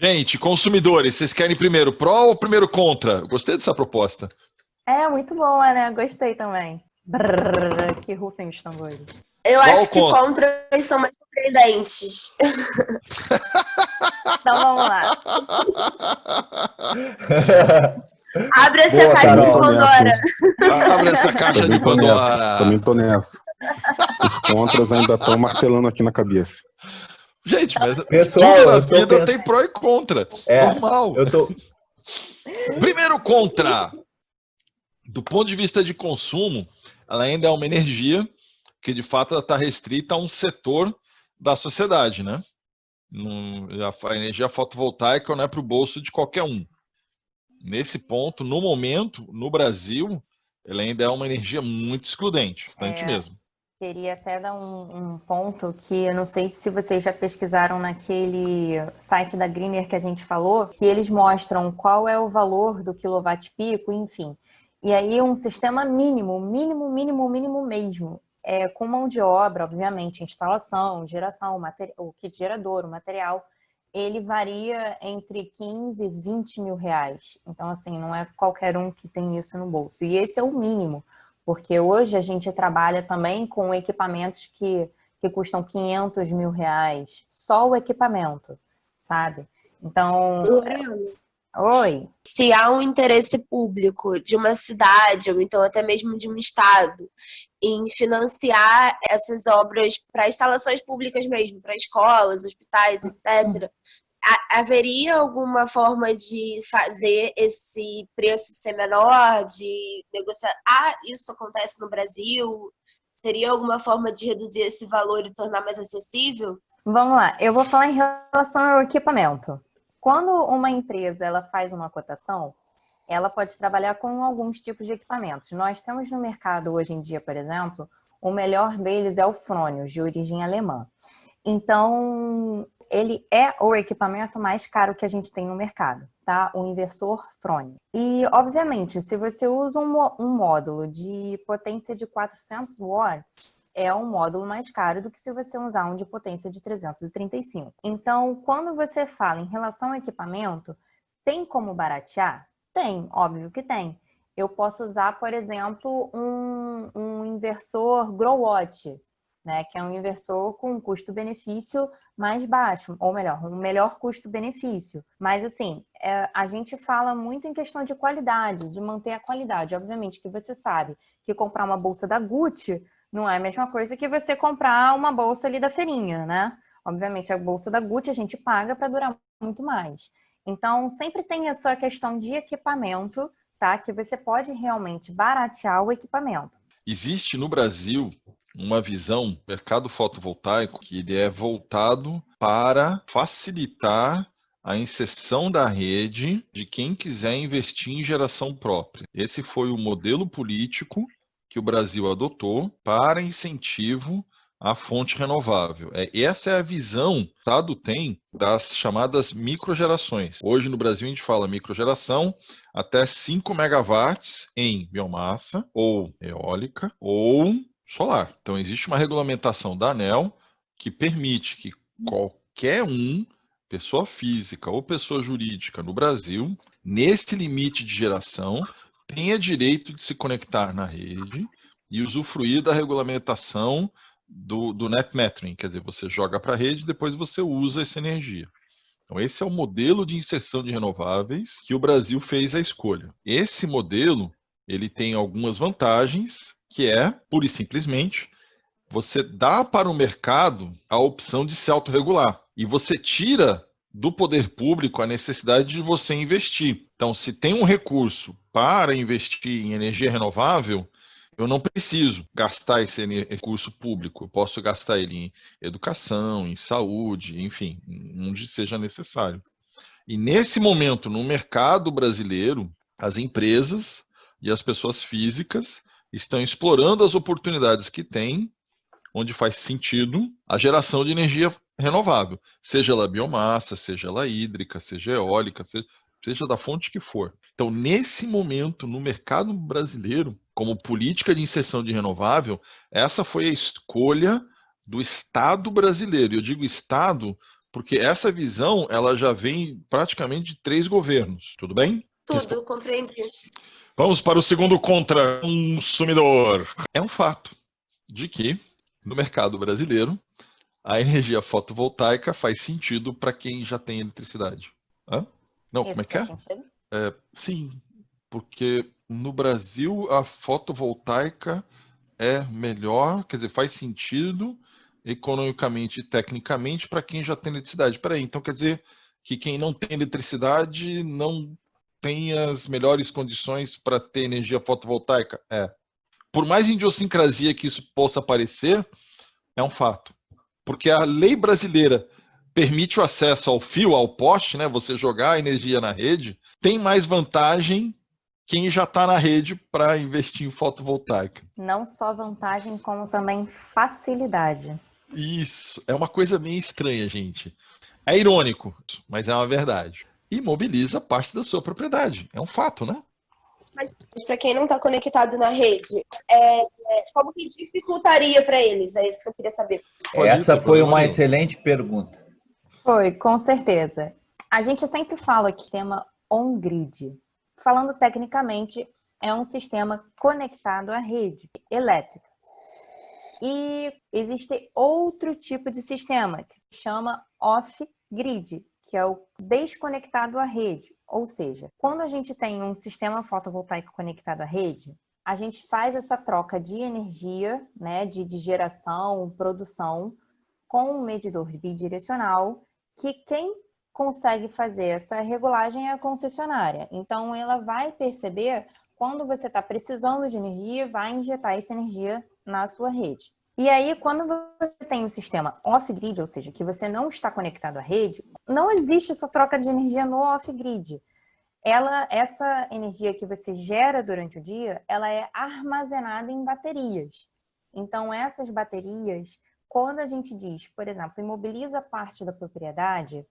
Gente, consumidores, vocês querem primeiro pró ou primeiro contra? Eu gostei dessa proposta. É, muito boa, né? Gostei também. Brrr, que rufem os tambores. Eu Pró ou acho que contra? contras são mais surpreendentes. Então vamos lá. Abre-se a Boa, caixa de Carol. Pandora. Abre essa caixa de Também tô nessa. Pandora. Também tô nessa. Os contras ainda estão martelando aqui na cabeça. Gente, mas Pessoal, tudo na eu tô vida pensando. tem pró e contra. É, Normal. eu tô. Primeiro contra. Do ponto de vista de consumo, ela ainda é uma energia que de fato está restrita a um setor da sociedade, né? A energia fotovoltaica não é para o bolso de qualquer um. Nesse ponto, no momento, no Brasil, ela ainda é uma energia muito excludente, bastante mesmo. Queria até dar um ponto que eu não sei se vocês já pesquisaram naquele site da Greener que a gente falou, que eles mostram qual é o valor do quilowatt-pico, enfim. E aí um sistema mínimo mesmo, com mão de obra, obviamente, instalação, geração, o kit gerador, o material, ele varia entre 15 e 20 mil reais. Então, assim, não é qualquer um que tem isso no bolso. E esse é o mínimo, porque hoje a gente trabalha também com equipamentos que custam 500 mil reais, só o equipamento, sabe? Então, oi. Se há um interesse público de uma cidade, ou então até mesmo de um estado, em financiar essas obras para instalações públicas mesmo, para escolas, hospitais, etc., haveria alguma forma de fazer esse preço ser menor, de negociar? Isso acontece no Brasil? Seria alguma forma de reduzir esse valor e tornar mais acessível? Vamos lá, eu vou falar em relação ao equipamento. Quando uma empresa ela faz uma cotação, ela pode trabalhar com alguns tipos de equipamentos. Nós temos no mercado hoje em dia, por exemplo, o melhor deles é o Fronius, de origem alemã. Então, ele é o equipamento mais caro que a gente tem no mercado, tá? O inversor Fronius. E, obviamente, se você usa um módulo de potência de 400 watts, é um módulo mais caro do que se você usar um de potência de 335. Então, quando você fala em relação ao equipamento, tem como baratear? Tem, óbvio que tem. Eu posso usar, por exemplo, um inversor Growatt, né, que é um inversor com custo-benefício mais baixo, ou melhor, um melhor custo-benefício. Mas, assim, a gente fala muito em questão de qualidade, de manter a qualidade. Obviamente que você sabe que comprar uma bolsa da Gucci não é a mesma coisa que você comprar uma bolsa ali da feirinha, né? Obviamente, a bolsa da Gucci a gente paga para durar muito mais. Então, sempre tem essa questão de equipamento, tá? Que você pode realmente baratear o equipamento. Existe no Brasil uma visão, mercado fotovoltaico, que ele é voltado para facilitar a inserção da rede de quem quiser investir em geração própria. Esse foi o modelo político que o Brasil adotou para incentivo à fonte renovável. Essa é a visão que o Estado tem das chamadas microgerações. Hoje no Brasil a gente fala microgeração até 5 megawatts em biomassa, ou eólica, ou solar. Então existe uma regulamentação da ANEEL que permite que qualquer pessoa física ou pessoa jurídica no Brasil, nesse limite de geração, tenha direito de se conectar na rede e usufruir da regulamentação do net metering, quer dizer, você joga para a rede e depois você usa essa energia. Então, esse é o modelo de inserção de renováveis que o Brasil fez a escolha. Esse modelo, ele tem algumas vantagens, que é, pura e simplesmente, você dá para o mercado a opção de se autorregular. E você tira do poder público a necessidade de você investir. Então, se tem um recurso para investir em energia renovável, eu não preciso gastar esse recurso público. Eu posso gastar ele em educação, em saúde, enfim, onde seja necessário. E nesse momento, no mercado brasileiro, as empresas e as pessoas físicas estão explorando as oportunidades que têm, onde faz sentido a geração de energia renovável, seja ela biomassa, seja ela hídrica, seja eólica, seja da fonte que for. Então, nesse momento, no mercado brasileiro, como política de inserção de renovável, essa foi a escolha do Estado brasileiro. Eu digo Estado Porque essa visão, ela já vem praticamente de 3 governos, tudo bem? Tudo, compreendi. Vamos para o segundo contra-consumidor. É um fato de que, no mercado brasileiro, a energia fotovoltaica faz sentido para quem já tem eletricidade. Hã? Não, como é Isso que é? faz sentido? Sim, porque no Brasil a fotovoltaica é melhor, quer dizer, faz sentido economicamente e tecnicamente para quem já tem eletricidade. Peraí, então quer dizer que quem não tem eletricidade não tem as melhores condições para ter energia fotovoltaica? Por mais idiosincrasia que isso possa parecer, é um fato. Porque a lei brasileira permite o acesso ao fio, ao poste, né? Você jogar a energia na rede, tem mais vantagem quem já está na rede para investir em fotovoltaica. Não só vantagem, como também facilidade. Isso, é uma coisa meio estranha, gente. É irônico, mas é uma verdade. E mobiliza parte da sua propriedade. É um fato, né? Mas para quem não está conectado na rede, como que dificultaria para eles? É isso que eu queria saber. Essa foi uma excelente pergunta. Foi, com certeza. A gente sempre fala que o sistema on-grid. Falando tecnicamente, é um sistema conectado à rede elétrica. E existe outro tipo de sistema que se chama off-grid, que é o desconectado à rede. Ou seja, quando a gente tem um sistema fotovoltaico conectado à rede, a gente faz essa troca de energia, né, de geração, produção, com um medidor bidirecional, que quem consegue fazer essa regulagem é a concessionária. Então, ela vai perceber quando você está precisando de energia, vai injetar essa energia na sua rede. E aí, quando você tem um sistema off-grid, ou seja, que você não está conectado à rede, não existe essa troca de energia no off-grid. Essa energia que você gera durante o dia, ela é armazenada em baterias. Então, essas baterias, quando a gente diz, por exemplo, imobiliza parte da propriedade,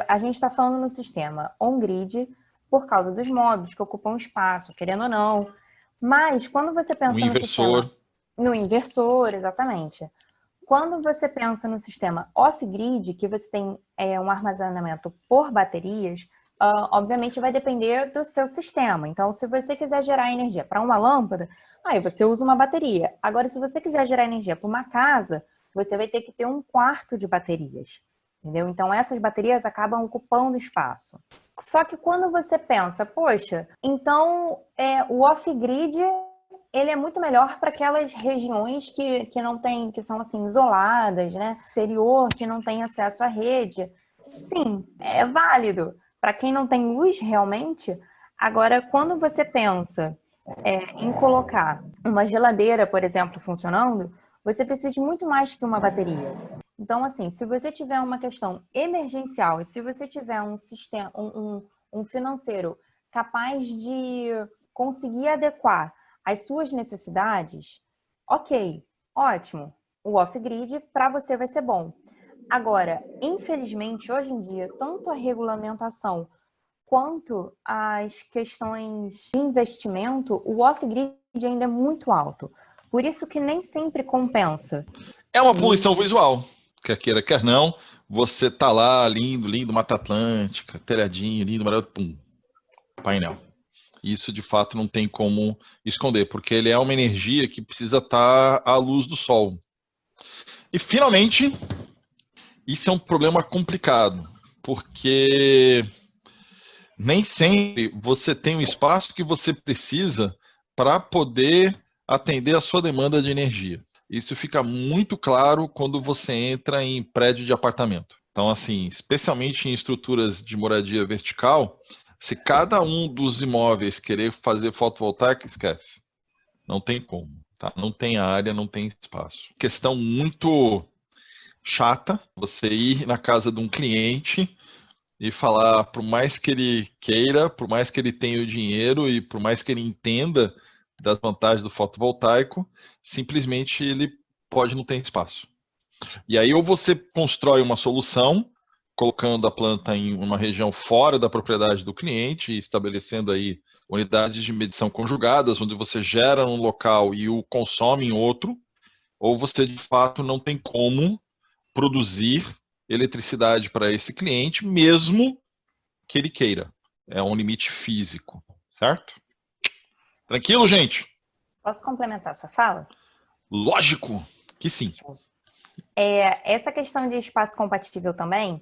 a gente está falando no sistema on-grid por causa dos módulos que ocupam espaço, querendo ou não. Mas, quando você pensa no sistema... No inversor, exatamente. Quando você pensa no sistema off-grid, que você tem um armazenamento por baterias, obviamente vai depender do seu sistema. Então, se você quiser gerar energia para uma lâmpada, aí você usa uma bateria. Agora, se você quiser gerar energia para uma casa, você vai ter que ter 1/4 de baterias. Entendeu? Então, essas baterias acabam ocupando espaço. Só que quando você pensa, poxa, então o off-grid... ele é muito melhor para aquelas regiões que não tem, que são assim isoladas, né? Interior, que não tem acesso à rede. Sim, é válido para quem não tem luz realmente. Agora, quando você pensa em colocar uma geladeira, por exemplo, funcionando, você precisa de muito mais que uma bateria. Então, assim, se você tiver uma questão emergencial e se você tiver um sistema, um financeiro capaz de conseguir adequar as suas necessidades, ok, ótimo. O off-grid para você vai ser bom. Agora, infelizmente, hoje em dia, tanto a regulamentação quanto as questões de investimento, o off-grid ainda é muito alto. Por isso que nem sempre compensa. É uma poluição visual. Quer queira, quer não. Você tá lá, lindo, lindo, Mata Atlântica, telhadinho, lindo, maravilhoso, pum, painel. Isso, de fato, não tem como esconder, porque ele é uma energia que precisa estar à luz do sol. E, finalmente, isso é um problema complicado, porque nem sempre você tem o espaço que você precisa para poder atender a sua demanda de energia. Isso fica muito claro quando você entra em prédio de apartamento. Então, assim, especialmente em estruturas de moradia vertical, se cada um dos imóveis querer fazer fotovoltaica, esquece. Não tem como, tá? Não tem área, não tem espaço. Questão muito chata, você ir na casa de um cliente e falar, por mais que ele queira, por mais que ele tenha o dinheiro e por mais que ele entenda das vantagens do fotovoltaico, simplesmente ele pode não ter espaço. E aí ou você constrói uma solução, colocando a planta em uma região fora da propriedade do cliente, estabelecendo aí unidades de medição conjugadas, onde você gera num local e o consome em outro, ou você de fato não tem como produzir eletricidade para esse cliente, mesmo que ele queira. É um limite físico, certo? Tranquilo, gente? Posso complementar a sua fala? Lógico que sim. Essa questão de espaço compatível também,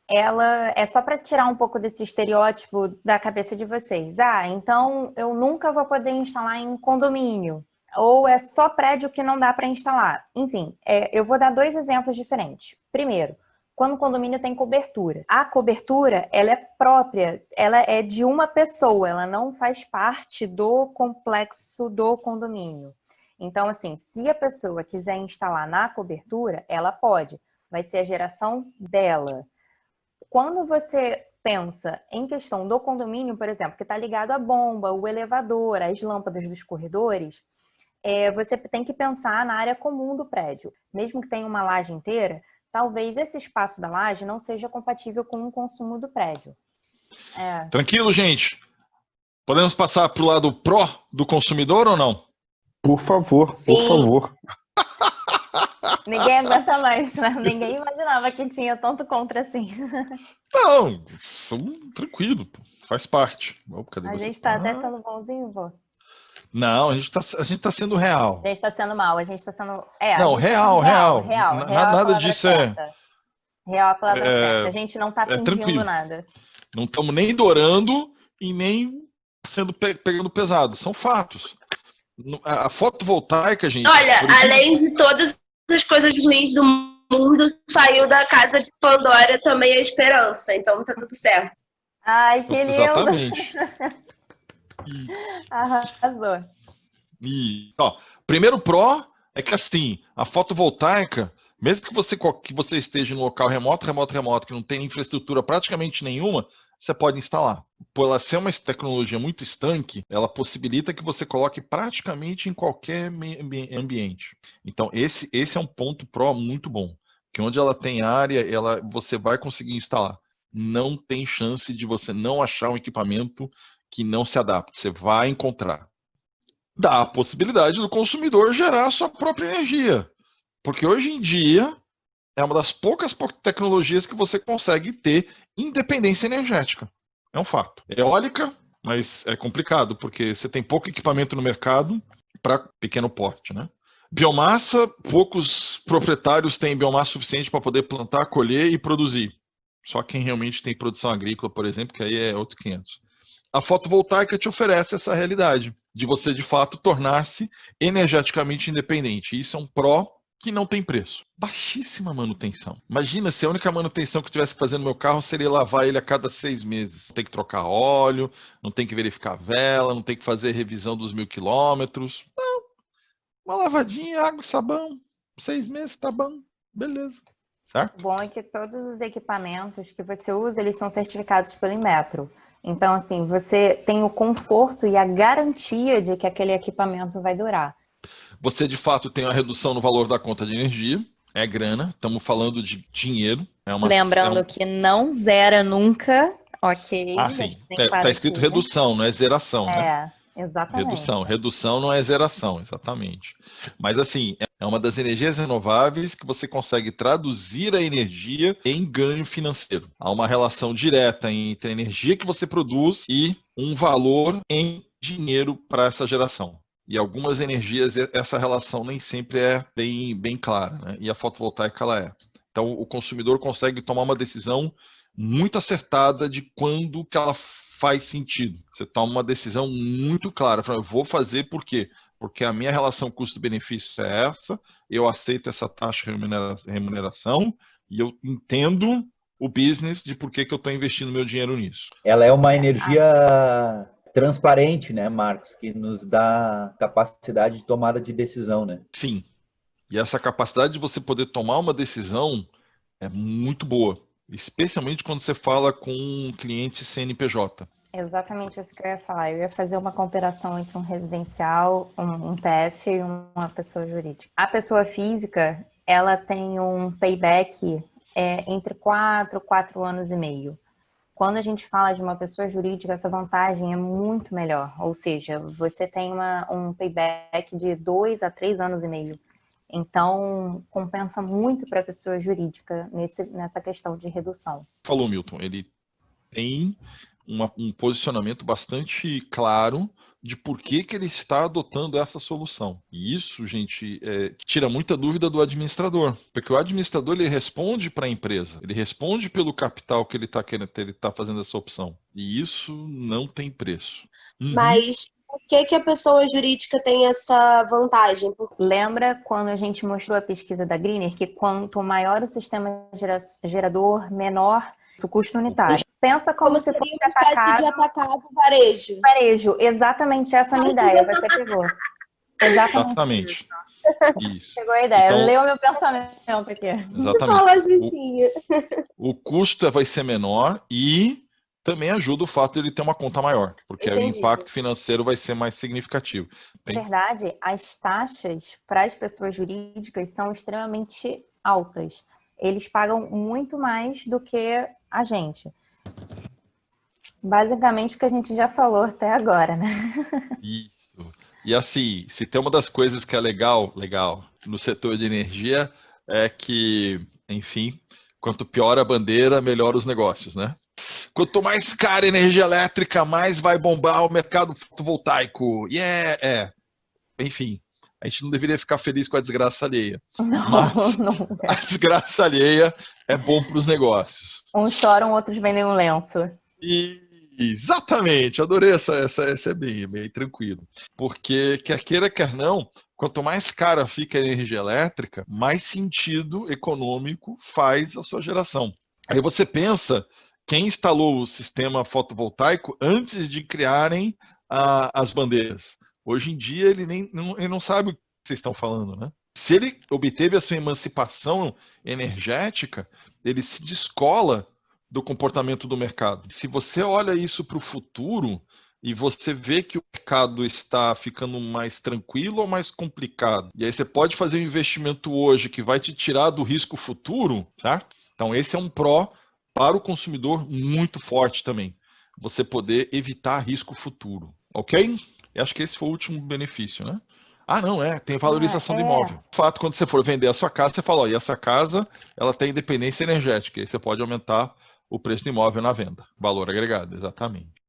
ela é só para tirar um pouco desse estereótipo da cabeça de vocês. Ah, então eu nunca vou poder instalar em condomínio. Ou é só prédio que não dá para instalar. Enfim, eu vou dar 2 exemplos diferentes. Primeiro, quando o condomínio tem cobertura. A cobertura, ela é própria, ela é de uma pessoa, ela não faz parte do complexo do condomínio. Então, assim, se a pessoa quiser instalar na cobertura, ela pode. Vai ser a geração dela. Quando você pensa em questão do condomínio, por exemplo, que está ligado à bomba, o elevador, as lâmpadas dos corredores, você tem que pensar na área comum do prédio. Mesmo que tenha uma laje inteira, talvez esse espaço da laje não seja compatível com o consumo do prédio. Tranquilo, gente? Podemos passar para o lado pró do consumidor ou não? Por favor, Sim. por favor. Ninguém aguenta mais, né? Ninguém imaginava que tinha tanto contra assim. Não, tranquilo, pô. Faz parte. A gente está até sendo bonzinho, vô. Não, a gente tá sendo real. A gente está sendo mal, a gente está sendo... Não, real. Real Nada disso certa. Real é a palavra É- certa. A gente não está fingindo tranquilo. nada. Não estamos nem dourando e nem pegando pesado. São fatos. A fotovoltaica, gente... Olha, por exemplo, além de todas as coisas ruins do mundo, saiu da casa de Pandora também a esperança. Então tá tudo certo. Ai, que lindo! Exatamente. Arrasou. E, ó, primeiro pró é que assim, a fotovoltaica, mesmo que você esteja em um local remoto, que não tem infraestrutura praticamente nenhuma, você pode instalar. Por ela ser uma tecnologia muito estanque, ela possibilita que você coloque praticamente em qualquer ambiente. Então, esse é um ponto pró muito bom. Que onde ela tem área, você vai conseguir instalar. Não tem chance de você não achar um equipamento que não se adapte. Você vai encontrar. Dá a possibilidade do consumidor gerar a sua própria energia. Porque hoje em dia é uma das poucas tecnologias que você consegue ter independência energética. É um fato. Eólica, mas é complicado, porque você tem pouco equipamento no mercado para pequeno porte, né? Biomassa, poucos proprietários têm biomassa suficiente para poder plantar, colher e produzir. Só quem realmente tem produção agrícola, por exemplo, que aí é outro 500. A fotovoltaica te oferece essa realidade de você, de fato, tornar-se energeticamente independente. Isso é um pró que não tem preço. Baixíssima manutenção. Imagina se a única manutenção que eu tivesse que fazer no meu carro seria lavar ele a cada 6 meses. Não tem que trocar óleo, não tem que verificar a vela, não tem que fazer revisão dos 1000 quilômetros. Não. Uma lavadinha, água e sabão. 6 meses, tá bom. Beleza. Certo? O bom é que todos os equipamentos que você usa, eles são certificados pelo Inmetro. Então, assim, você tem o conforto e a garantia de que aquele equipamento vai durar. Você, de fato, tem uma redução no valor da conta de energia. É grana, estamos falando de dinheiro. Lembrando que não zera nunca, ok? Ah, sim. Está escrito redução, não é zeração, né? Exatamente. Redução não é zeração, exatamente. Mas assim, é uma das energias renováveis que você consegue traduzir a energia em ganho financeiro. Há uma relação direta entre a energia que você produz e um valor em dinheiro para essa geração. E algumas energias, essa relação nem sempre é bem clara, né? E a fotovoltaica ela é. Então o consumidor consegue tomar uma decisão muito acertada de quando que ela faz sentido. Você toma uma decisão muito clara. Eu vou fazer por quê? Porque a minha relação custo-benefício é essa, eu aceito essa taxa de remuneração e eu entendo o business de por que eu estou investindo meu dinheiro nisso. Ela é uma energia transparente, né, Marcos? Que nos dá capacidade de tomada de decisão, né? Sim. E essa capacidade de você poder tomar uma decisão é muito boa. Especialmente quando você fala com um cliente CNPJ. Exatamente isso que eu ia falar. Eu ia fazer uma comparação entre um residencial, um TF e uma pessoa jurídica. A pessoa física, ela tem um payback entre 4 anos e meio. Quando a gente fala de uma pessoa jurídica, essa vantagem é muito melhor. Ou seja, você tem um payback de 2 a 3 anos e meio. Então, compensa muito para a pessoa jurídica nessa questão de redução. Falou, Milton, ele tem um posicionamento bastante claro de por que ele está adotando essa solução. E isso, gente, tira muita dúvida do administrador, porque o administrador ele responde para a empresa, ele responde pelo capital que ele está querendo, ele está fazendo essa opção. E isso não tem preço. Mas por que a pessoa jurídica tem essa vantagem? Lembra quando a gente mostrou a pesquisa da Greener que quanto maior o sistema gerador, menor o custo unitário. Pensa como se fosse uma espécie de atacado varejo. Varejo, exatamente essa é a minha ideia, você pegou. Exatamente. Isso. Pegou a ideia, então, leu meu pensamento aqui. Exatamente. O custo vai ser menor e também ajuda o fato de ele ter uma conta maior, porque aí o impacto financeiro vai ser mais significativo. Na verdade, as taxas para as pessoas jurídicas são extremamente altas. Eles pagam muito mais do que a gente. Basicamente o que a gente já falou até agora, né? Isso. E assim, se tem uma das coisas que é legal no setor de energia é que, enfim, quanto pior a bandeira, melhor os negócios, né? Quanto mais cara a energia elétrica, mais vai bombar o mercado fotovoltaico. Enfim, a gente não deveria ficar feliz com a desgraça alheia. Não. A desgraça alheia é bom para os negócios. Uns choram, outros vendem um lenço. Exatamente, adorei essa é bem tranquilo. Porque, quer queira, quer não, quanto mais cara fica a energia elétrica, mais sentido econômico faz a sua geração. Aí você pensa, quem instalou o sistema fotovoltaico antes de criarem as bandeiras? Hoje em dia ele não sabe o que vocês estão falando, né? Se ele obteve a sua emancipação energética, ele se descola do comportamento do mercado. Se você olha isso para o futuro e você vê que o mercado está ficando mais tranquilo ou mais complicado, e aí você pode fazer um investimento hoje que vai te tirar do risco futuro, certo? Então esse é um pró para o consumidor muito forte também. Você poder evitar risco futuro, ok? Eu acho que esse foi o último benefício, né? Tem valorização do imóvel. De fato, quando você for vender a sua casa, você fala, e essa casa, ela tem independência energética, aí você pode aumentar o preço do imóvel na venda. Valor agregado, exatamente.